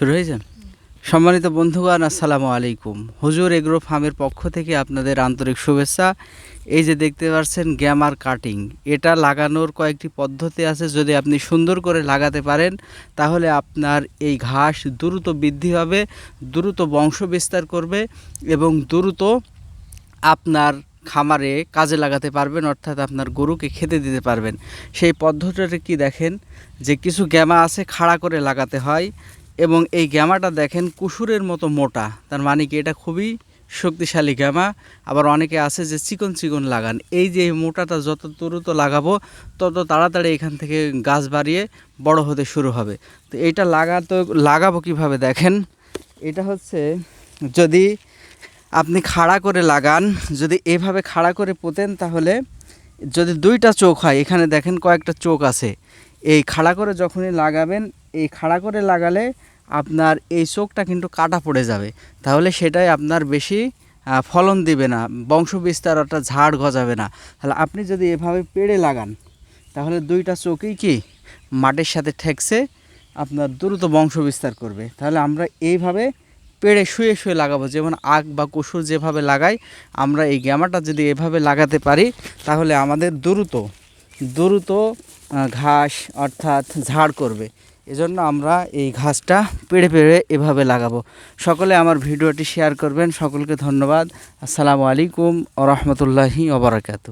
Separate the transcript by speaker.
Speaker 1: শুরু হয়েছে। সম্মানিত বন্ধুগণ, আসসালামু আলাইকুম। হুজুর এগ্রো ফার্মের পক্ষ থেকে আপনাদের আন্তরিক শুভেচ্ছা। এই যে দেখতে পাচ্ছেন গ্যামার কাটিং, এটা লাগানোর কয়েকটি পদ্ধতি আছে। যদি আপনি সুন্দর করে লাগাতে পারেন তাহলে আপনার এই ঘাস দ্রুত বৃদ্ধি হবে, দ্রুত বংশ বিস্তার করবে এবং দ্রুত আপনার খামারে কাজে লাগাতে পারবেন, অর্থাৎ আপনার গরুকে খেতে দিতে পারবেন। সেই পদ্ধতিটা কি দেখেন, যে কিছু গ্যামা আছে খাড়া করে লাগাতে হয় এবং এই গ্যামাটা দেখেন কুসুরের মতো মোটা, তার মানে কি এটা খুবই শক্তিশালী গ্যামা। আবার অনেকে আছে যে চিকন চিকন লাগান। এই যে এই মোটাটা যত দ্রুত লাগাবো তত তাড়াতাড়ি এখান থেকে গাছ বাড়িয়ে বড় হতে শুরু হবে। তো এইটা লাগাবো কিভাবে দেখেন, এটা হচ্ছে যদি আপনি খাড়া করে লাগান, যদি এভাবে খাড়া করে পোতেন তাহলে যদি দুইটা চোখ হয়, এখানে দেখেন কয়েকটা চোখ আছে, এই খাড়া করে যখনই লাগাবেন, এই খাড়া করে লাগালে আপনার এই চোখটা কিন্তু কাটা পড়ে যাবে, তাহলে সেটাই আপনার বেশি ফলন দিবে না, বংশ বিস্তার অর্থাৎ ঝাড় গজাবে না। তাহলে আপনি যদি এভাবে পেড়ে লাগান তাহলে দুইটা চোখই কি মাটির সাথে ঠেকছে, আপনার দ্রুত বংশ বিস্তার করবে। তাহলে আমরা এইভাবে পেড়ে শুয়ে শুয়ে লাগাবো, যেমন আখ বা কুসুর যেভাবে লাগাই, আমরা এই গ্যামাটা যদি এভাবে লাগাতে পারি তাহলে আমাদের দ্রুত ঘাস অর্থাৎ ঝাড় করবে। এজন্য আমরা এই ঘাসটা পেড়ে পেড়ে এভাবে লাগাবো। সকলে আমার ভিডিওটি শেয়ার করবেন। সকলকে ধন্যবাদ। আসসালামু আলাইকুম ওয়া রাহমাতুল্লাহি ওয়া বারাকাতুহু।